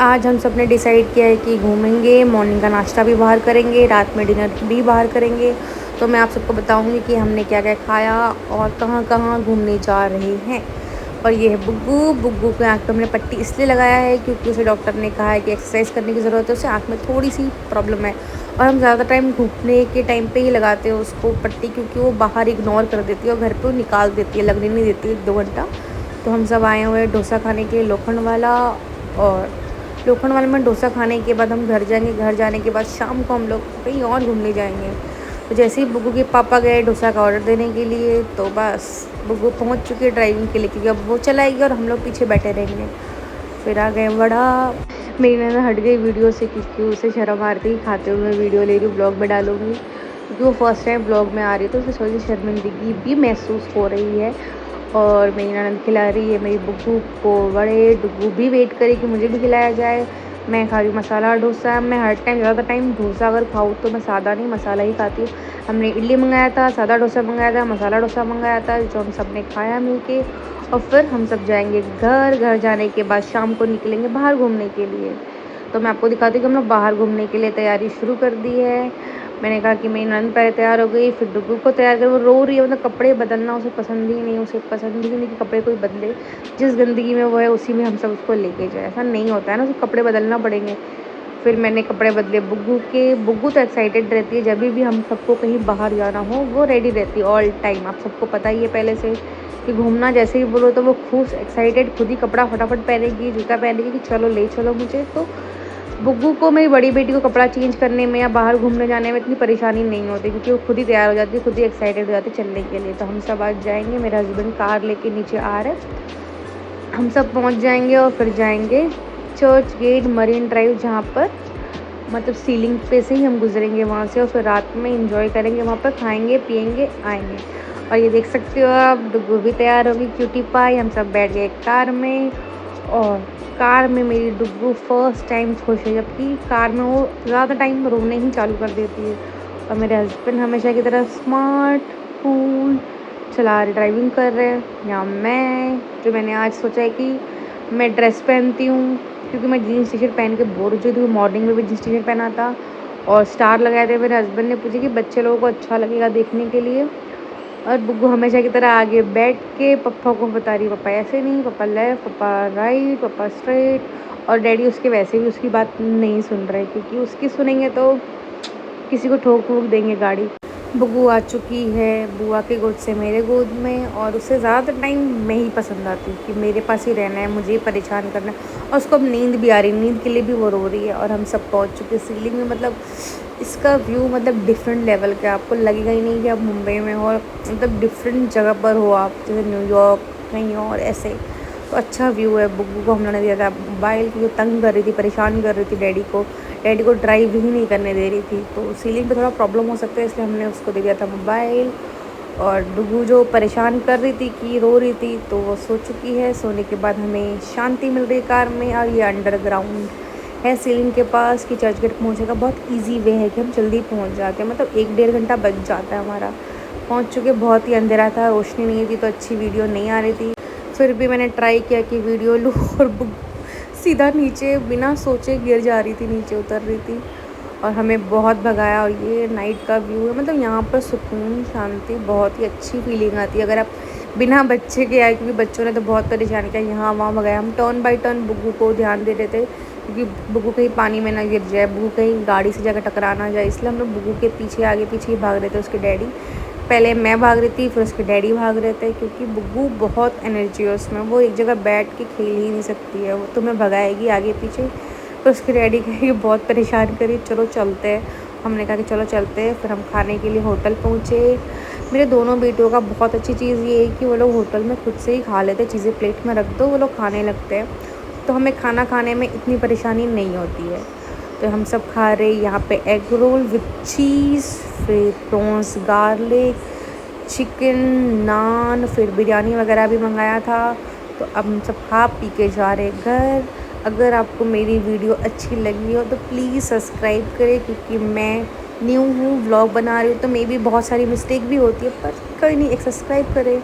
आज हम सब ने डिसाइड किया है कि घूमेंगे, मॉर्निंग का नाश्ता भी बाहर करेंगे, रात में डिनर भी बाहर करेंगे। तो मैं आप सबको बताऊंगी कि हमने क्या-क्या खाया और कहाँ-कहाँ घूमने जा रहे हैं। और ये है बुग्गू। बुग्गू की आँख पे हमने पट्टी इसलिए लगाया है क्योंकि उसे डॉक्टर ने कहा है कि एक्सरसाइज करने की ज़रूरत है, उसे आँख में थोड़ी-सी प्रॉब्लम है। और हम ज़्यादा टाइम घूमने के टाइम पे ही लगाते हैं उसको पट्टी, क्योंकि वो बाहर इग्नोर कर देती है और घर पे वो निकाल देती है, लगने नहीं देती 1-2 घंटा। तो हम सब आए हुए हैं डोसा खाने के लिए लोखंड वाला। और लोखंड वाले में डोसा खाने के बाद हम घर जाएंगे। घर जाने के बाद शाम को हम लोग कहीं और घूमने जाएंगे। तो जैसे ही बुग्गू के पापा गए डोसा का ऑर्डर देने के लिए, तो बस बुग्गू पहुंच चुके ड्राइविंग के लिए, क्योंकि अब वो चलाएगी और हम लोग पीछे बैठे रहेंगे। फिर आ गए वड़ा। मेरी नैना हट गई वीडियो से क्योंकि उसे शर्म आ रही थी। खाते हुए मैं वीडियो ले रही हूँ, ब्लॉग में डालूंगी, क्योंकि वो फर्स्ट टाइम ब्लॉग में आ रही है तो उसे थोड़ी सी शर्मिंदगी भी महसूस हो रही है। और मेरी ननद खिला रही है मेरी बुग्गू को वड़े। डुग्गू भी वेट करे कि मुझे भी खिलाया जाए। मैं खा रही हूँ मसाला डोसा। मैं हर टाइम ज़्यादा टाइम डोसा अगर खाऊँ तो मैं सादा नहीं मसाला ही खाती हूँ। हमने इडली मंगाया था, सादा डोसा मंगाया था, मसाला डोसा मंगाया था, जो हम सब ने खाया मिल के। और फिर हम सब जाएंगे घर। घर जाने के बाद शाम को निकलेंगे बाहर घूमने के लिए। तो मैं आपको दिखाती हूँ कि हम लोग बाहर घूमने के लिए तैयारी शुरू कर दी है। मैंने कहा कि मेरी नंद पहले तैयार हो गई, फिर डुग्गू को तैयार कर। वो रो रही है, मतलब कपड़े बदलना उसे पसंद ही नहीं। उसे पसंद ही नहीं कि कपड़े कोई बदले। जिस गंदगी में वो है उसी में हम सब उसको लेके जाए, ऐसा नहीं होता है ना, उसे कपड़े बदलना पड़ेंगे। फिर मैंने कपड़े बदले बुग्गू के। बुग्गू तो एक्साइटेड रहती है, जब भी हम सबको कहीं बाहर जाना हो वो रेडी रहती है ऑल टाइम। आप सबको पता ही है पहले से कि घूमना जैसे ही बोलो तो वो खुश एक्साइटेड खुद ही कपड़ा फटाफट पहनेगी, जूता पहनेगी कि चलो ले चलो मुझे। तो बुग्गू को, मेरी बड़ी बेटी को, कपड़ा चेंज करने में या बाहर घूमने जाने में इतनी परेशानी नहीं होती, क्योंकि वो खुद ही तैयार हो जाती है, खुद ही एक्साइटेड हो जाती है चलने के लिए। तो हम सब आज जाएंगे। मेरे हस्बैंड कार लेके नीचे आ रहे, हम सब पहुंच जाएंगे और फिर जाएंगे चर्च गेट मरीन ड्राइव, जहाँ पर मतलब सीलिंग पे से ही हम गुजरेंगे वहाँ से। और फिर रात में इंजॉय करेंगे वहाँ पर, खाएंगे पियेंगे आएंगे। और ये देख सकते हो आप, डुग्गू भी तैयार होगी क्यूटी पाई। हम सब बैठ गए कार में। और कार में मेरी डुग्गू फर्स्ट टाइम खुश है, जबकि कार में वो ज़्यादा टाइम रोने ही चालू कर देती है। और मेरे हस्बैंड हमेशा की तरह स्मार्ट कूल चला रहे, ड्राइविंग कर रहे हैं। या मैं, जो मैंने आज सोचा है कि मैं ड्रेस पहनती हूँ, क्योंकि मैं जीन्स टी शर्ट पहन के बोर हो चुकी थी। मॉर्निंग में भी जीन्स टी शर्ट पहना था और स्टार लगाए थे। मेरे हस्बैंड ने पूछा कि बच्चे लोगों को अच्छा लगेगा देखने के लिए। और बुग्गू हमेशा की तरह आगे बैठ के पप्पा को बता रही, पापा ऐसे नहीं, पापा लेफ्ट, पापा राइट, पापा स्ट्रेट। और डैडी उसके वैसे भी उसकी बात नहीं सुन रहे, क्योंकि उसकी सुनेंगे तो किसी को ठोक ठोक देंगे गाड़ी। बुग्गू आ चुकी है बुआ के गोद से मेरे गोद में। और उसे ज़्यादा टाइम मैं ही पसंद आती हूँ कि मेरे पास ही रहना है, मुझे ही परेशान करना है। और उसको अब नींद भी आ रही, नींद के लिए भी वो रो रही है। और हम सब पहुँच चुके सीलिंग में। मतलब इसका व्यू मतलब डिफरेंट लेवल का, आपको लगेगा ही नहीं कि आप मुंबई में हो, मतलब डिफरेंट जगह पर हो आप, जैसे न्यूयॉर्क कहीं और ऐसे। तो अच्छा व्यू है। बुग्गू को हम लोगों ने दिया था मोबाइल, क्योंकि तंग कर रही थी, परेशान कर रही थी डैडी को। डैडी को ड्राइव ही नहीं करने दे रही थी, तो सीलिंग पे थोड़ा प्रॉब्लम हो सकता है, इसलिए हमने उसको दे दिया था मोबाइल। और डुग्गू जो परेशान कर रही थी कि रो रही थी, तो वो सो चुकी है। सोने के बाद हमें शांति मिल रही है कार में। और ये अंडरग्राउंड है सीलिंग के पास, कि चर्च गेट पहुँचने का बहुत ईजी वे है कि हम जल्दी पहुँच जाते हैं, मतलब 1-1.5 घंटा बच जाता है हमारा। पहुँच चुके। बहुत ही अंधेरा था, रोशनी नहीं थी, तो अच्छी वीडियो नहीं आ रही थी। फिर भी मैंने ट्राई किया कि वीडियो लूँ। और सीधा नीचे बिना सोचे गिर जा रही थी, नीचे उतर रही थी। और हमें बहुत भगाया। और ये नाइट का व्यू है, मतलब यहाँ पर सुकून शांति बहुत ही अच्छी फीलिंग आती है अगर आप बिना बच्चे के आए, क्योंकि बच्चों ने तो बहुत परेशान किया, यहाँ वहाँ भगाया। हम टर्न बाई टर्न बुग्गू को ध्यान दे रहे थे, क्योंकि बुग्गू कहीं पानी में ना गिर जाए, बुग्गू कहीं गाड़ी से जाकर टकरा ना जाए, इसलिए हम लोग बुग्गू के पीछे आगे पीछे ही भाग रहे थे। उसके डैडी, पहले मैं भाग रही थी, फिर उसके डैडी भाग रहे थे, क्योंकि बुग्गू बहुत एनर्जी है उसमें, वो एक जगह बैठ के खेल ही नहीं सकती है, वो तुम्हें भगाएगी आगे पीछे। तो उसके डैडी कहेगी बहुत परेशान करी, चलो चलते हैं। हमने कहा कि चलो चलते हैं। फिर हम खाने के लिए होटल पहुँचे। मेरे दोनों बेटियों का बहुत अच्छी चीज़ ये है कि वो लोग होटल में खुद से ही खा लेते, चीज़ें प्लेट में रख दो वो लोग खाने लगते हैं, तो हमें खाना खाने में इतनी परेशानी नहीं होती है। तो हम सब खा रहे यहाँ पे एग रोल विथ चीज़, फिर प्रॉन्स गार्लिक, चिकन, नान, फिर बिरयानी वगैरह भी मंगाया था। तो अब हम सब खा पी के जा रहे घर। अगर आपको मेरी वीडियो अच्छी लगी हो तो प्लीज़ सब्सक्राइब करें, क्योंकि मैं न्यू हूँ, व्लॉग बना रही हूँ, तो मे बी बहुत सारी मिस्टेक भी होती है, पर कोई नहीं, एक सब्सक्राइब करें।